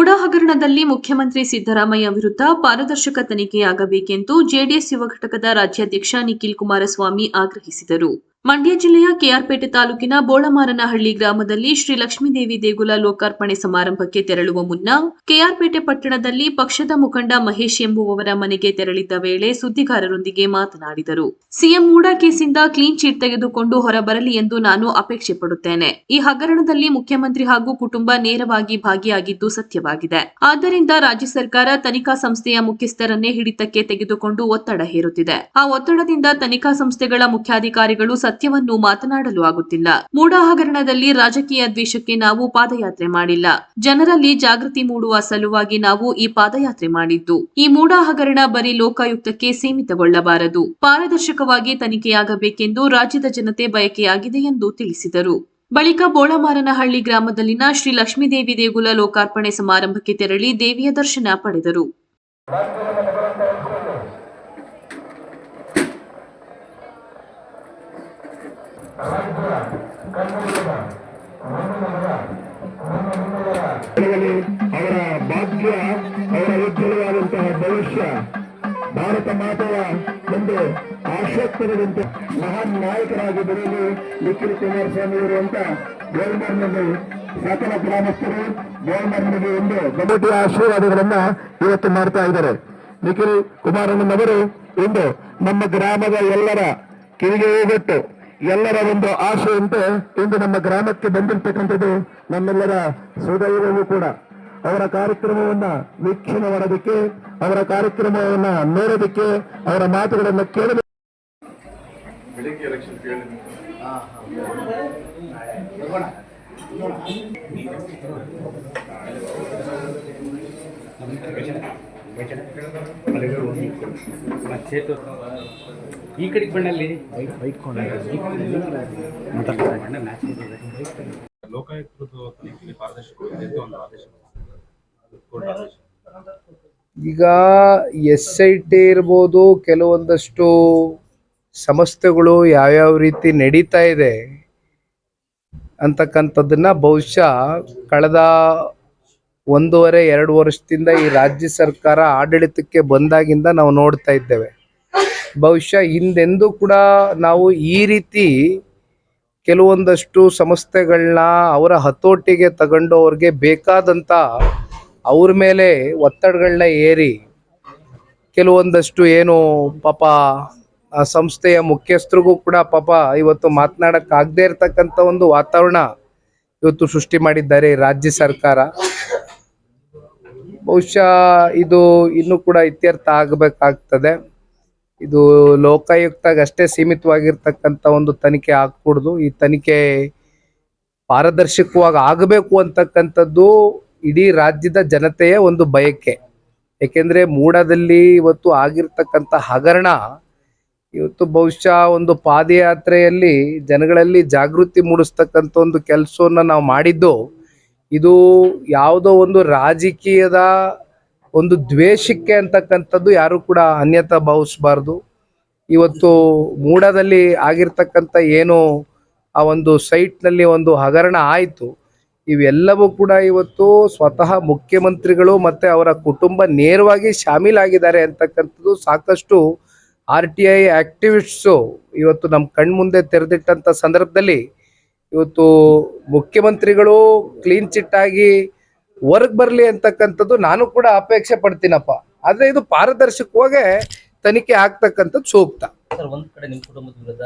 ಮೂಡಾ ಹಗರಣದಲ್ಲಿ ಮುಖ್ಯಮಂತ್ರಿ ಸಿದ್ದರಾಮಯ್ಯ ವಿರುದ್ಧ ಪಾರದರ್ಶಕ ತನಿಖೆಯಾಗಬೇಕೆಂದು ಜೆಡಿಎಸ್ ಯುವ ಘಟಕದ ರಾಜ್ಯಾಧ್ಯಕ್ಷ ನಿಖಿಲ್ ಕುಮಾರಸ್ವಾಮಿ ಆಗ್ರಹಿಸಿದರು. ಮಂಡ್ಯ ಜಿಲ್ಲೆಯ ಕೆಆರ್ಪೇಟೆ ತಾಲೂಕಿನ ಬೋಳಮಾರನಹಳ್ಳಿ ಗ್ರಾಮದಲ್ಲಿ ಶ್ರೀ ಲಕ್ಷ್ಮೀದೇವಿ ದೇಗುಲ ಲೋಕಾರ್ಪಣೆ ಸಮಾರಂಭಕ್ಕೆ ತೆರಳುವ ಮುನ್ನ ಕೆಆರ್ಪೇಟೆ ಪಟ್ಟಣದಲ್ಲಿ ಪಕ್ಷದ ಮುಖಂಡ ಮಹೇಶ್ ಎಂಬುವವರ ಮನೆಗೆ ತೆರಳಿದ್ದ ವೇಳೆ ಸುದ್ದಿಗಾರರೊಂದಿಗೆ ಮಾತನಾಡಿದರು. ಸಿಎಂ ಮೂಡಾ ಕೇಸಿಂದ ಕ್ಲೀನ್ ಚೀಟ್ ತೆಗೆದುಕೊಂಡು ಹೊರಬರಲಿ ಎಂದು ನಾನು ಅಪೇಕ್ಷೆ ಪಡುತ್ತೇನೆ. ಈ ಹಗರಣದಲ್ಲಿ ಮುಖ್ಯಮಂತ್ರಿ ಹಾಗೂ ಕುಟುಂಬ ನೇರವಾಗಿ ಭಾಗಿಯಾಗಿದ್ದು ಸತ್ಯವಾಗಿದೆ. ಆದ್ದರಿಂದ ರಾಜ್ಯ ಸರ್ಕಾರ ತನಿಖಾ ಸಂಸ್ಥೆಯ ಮುಖ್ಯಸ್ಥರನ್ನೇ ಹಿಡಿತಕ್ಕೆ ತೆಗೆದುಕೊಂಡು ಒತ್ತಡ ಹೇರುತ್ತಿದೆ. ಆ ಒತ್ತಡದಿಂದ ತನಿಖಾ ಸಂಸ್ಥೆಗಳ ಮುಖ್ಯಾಧಿಕಾರಿಗಳು ಸತ್ಯವನ್ನು ಮಾತನಾಡಲು ಆಗುತ್ತಿಲ್ಲ. ಮೂಡಾ ಹಗರಣದಲ್ಲಿ ರಾಜಕೀಯ ದ್ವೇಷಕ್ಕೆ ನಾವು ಪಾದಯಾತ್ರೆ ಮಾಡಿಲ್ಲ. ಜನರಲ್ಲಿ ಜಾಗೃತಿ ಮೂಡುವ ಸಲುವಾಗಿ ನಾವು ಈ ಪಾದಯಾತ್ರೆ ಮಾಡಿದ್ದು. ಈ ಮೂಡಾ ಹಗರಣ ಬರೀ ಲೋಕಾಯುಕ್ತಕ್ಕೆ ಸೀಮಿತಗೊಳ್ಳಬಾರದು. ಪಾರದರ್ಶಕವಾಗಿ ತನಿಖೆಯಾಗಬೇಕೆಂದು ರಾಜ್ಯದ ಜನತೆ ಬಯಕೆಯಾಗಿದೆ ಎಂದು ತಿಳಿಸಿದರು. ಬಳಿಕ ಬೋಳಮಾರನಹಳ್ಳಿ ಗ್ರಾಮದಲ್ಲಿನ ಶ್ರೀ ಲಕ್ಷ್ಮೀದೇವಿ ದೇಗುಲ ಲೋಕಾರ್ಪಣೆ ಸಮಾರಂಭಕ್ಕೆ ತೆರಳಿ ದೇವಿಯ ದರ್ಶನ ಪಡೆದರು. ಅವರ ಭಾಗ್ಯ, ಅವರ ಉಜ್ವಲವಾದಂತಹ ಭವಿಷ್ಯ, ಭಾರತ ಮಾತೆಯ ಒಂದು ಆಶೋತ್ತರದಂತೆ ಮಹಾನ್ ನಾಯಕರಾಗಿ ಬೆಳೆಯಲು ನಿಖಿಲ್ ಕುಮಾರಸ್ವಾಮಿಯವರು ಅಂತ ಬೋಳ್ಮರ್ನಲ್ಲಿ ಸಕಲ ಗ್ರಾಮಸ್ಥರು ಬೋಳ್ಮರ್ನಲ್ಲಿ ಒಂದು ಕಮಿಟಿಯ ಆಶೀರ್ವಾದಗಳನ್ನ ಇವತ್ತು ಮಾಡ್ತಾ ಇದ್ದಾರೆ. ನಿಖಿಲ್ ಕುಮಾರಣ್ಣನವರು ಇಂದು ನಮ್ಮ ಗ್ರಾಮದ ಎಲ್ಲರ ಕಿವಿಗೆ ಹೋಗೊಟ್ಟು ಎಲ್ಲರ ಒಂದು ಆಶೆಯಂತೆ ಇಂದು ನಮ್ಮ ಗ್ರಾಮಕ್ಕೆ ಬಂದಿರತಕ್ಕಂಥದ್ದು ನಮ್ಮೆಲ್ಲರ ಸುದೈವವೂ ಕೂಡ. ಅವರ ಕಾರ್ಯಕ್ರಮವನ್ನ ವೀಕ್ಷಣೆ ಮಾಡೋದಕ್ಕೆ, ಅವರ ಕಾರ್ಯಕ್ರಮವನ್ನ ನೋಡೋದಕ್ಕೆ, ಅವರ ಮಾತುಗಳನ್ನು ಕೇಳಬೇಕು. ಈ ಕಡೆ ಬಣ್ಣಲ್ಲಿ ಈಗ SIT ಇರ್ಬೋದು, ಕೆಲವೊಂದಷ್ಟು ಸಂಸ್ಥೆಗಳು ಯಾವ್ಯಾವ ರೀತಿ ನಡೀತಾ ಇದೆ ಅಂತಕ್ಕಂಥದ್ದನ್ನ ಬಹುಶಃ ಕಳೆದ 1.5-2 ವರ್ಷದಿಂದ ಈ ರಾಜ್ಯ ಸರ್ಕಾರ ಆಡಳಿತಕ್ಕೆ ಬಂದಾಗಿಂದ ನಾವು ನೋಡ್ತಾ ಇದ್ದೇವೆ. ಬಹುಶಃ ಹಿಂದೆಂದೂ ಕೂಡ ನಾವು ಈ ರೀತಿ ಕೆಲವೊಂದಷ್ಟು ಸಂಸ್ಥೆಗಳನ್ನ ಅವರ ಹತೋಟಿಗೆ ತಗೊಂಡು ಅವ್ರಿಗೆ ಬೇಕಾದಂಥ ಅವ್ರ ಮೇಲೆ ಒತ್ತಡಗಳನ್ನ ಏರಿ ಕೆಲವೊಂದಷ್ಟು ಏನು ಪಾಪ ಆ ಸಂಸ್ಥೆಯ ಮುಖ್ಯಸ್ಥರಿಗೂ ಕೂಡ ಪಾಪ ಇವತ್ತು ಮಾತನಾಡೋಕ್ಕಾಗದೇ ಇರತಕ್ಕಂಥ ಒಂದು ವಾತಾವರಣ ಇವತ್ತು ಸೃಷ್ಟಿ ಮಾಡಿದ್ದಾರೆ ರಾಜ್ಯ ಸರ್ಕಾರ. ಬಹುಶಃ ಇದು ಇನ್ನೂ ಕೂಡ ಇತ್ಯರ್ಥ ಆಗಬೇಕಾಗ್ತದೆ. ಇದು ಲೋಕಾಯುಕ್ತಗೆ ಅಷ್ಟೇ ಸೀಮಿತವಾಗಿರ್ತಕ್ಕಂಥ ಒಂದು ತನಿಖೆ ಆಗ್ಕೂಡ್ದು. ಈ ತನಿಖೆ ಪಾರದರ್ಶಕವಾಗಿ ಆಗಬೇಕು ಅಂತಕ್ಕಂಥದ್ದು ಇಡೀ ರಾಜ್ಯದ ಜನತೆಯ ಒಂದು ಬಯಕೆ. ಏಕೆಂದರೆ ಮೂಡಾದಲ್ಲಿ ಇವತ್ತು ಆಗಿರ್ತಕ್ಕಂಥ ಹಗರಣ ಇವತ್ತು ಬಹುಶಃ ಒಂದು ಪಾದಯಾತ್ರೆಯಲ್ಲಿ ಜನಗಳಲ್ಲಿ ಜಾಗೃತಿ ಮೂಡಿಸ್ತಕ್ಕಂಥ ಒಂದು ಕೆಲಸವನ್ನು ನಾವು ಮಾಡಿದ್ದು. ಇದು ಯಾವುದೋ ಒಂದು ರಾಜಕೀಯದ ಒಂದು ದ್ವೇಷಕ್ಕೆ ಅಂತಕ್ಕಂಥದ್ದು ಯಾರು ಕೂಡ ಅನ್ಯತಾ ಭಾವಿಸಬಾರ್ದು. ಇವತ್ತು ಮೂಡಾದಲ್ಲಿ ಆಗಿರ್ತಕ್ಕಂಥ ಏನು ಆ ಒಂದು ಸೈಟ್ನಲ್ಲಿ ಒಂದು ಹಗರಣ ಆಯಿತು, ಇವೆಲ್ಲವೂ ಕೂಡ ಇವತ್ತು ಸ್ವತಃ ಮುಖ್ಯಮಂತ್ರಿಗಳು ಮತ್ತು ಅವರ ಕುಟುಂಬ ನೇರವಾಗಿ ಶಾಮೀಲಾಗಿದ್ದಾರೆ ಅಂತಕ್ಕಂಥದ್ದು ಸಾಕಷ್ಟು RTI ಆಕ್ಟಿವಿಸ್ಟ್ಸು ಇವತ್ತು ನಮ್ಮ ಕಣ್ಮುಂದೆ ತೆರೆದಿಟ್ಟಂಥ ಸಂದರ್ಭದಲ್ಲಿ ಇವತ್ತು ಮುಖ್ಯಮಂತ್ರಿಗಳು ಕ್ಲೀನ್ ಚಿಟ್ ಆಗಿ ಹೊರಗೆ ಬರಲಿ ಅಂತಕ್ಕಂಥದ್ದು ನಾನು ಕೂಡ ಅಪೇಕ್ಷೆ ಪಡ್ತೀನಪ್ಪ. ಆದರೆ ಇದು ಪಾರದರ್ಶಕವಾಗಿ ತನಿಖೆ ಆಗ್ತಕ್ಕಂಥದ್ದು ಸೂಕ್ತ. ಒಂದ್ ಕಡೆ ನಿಮ್ಮ ಕುಟುಂಬದ ವಿರುದ್ಧ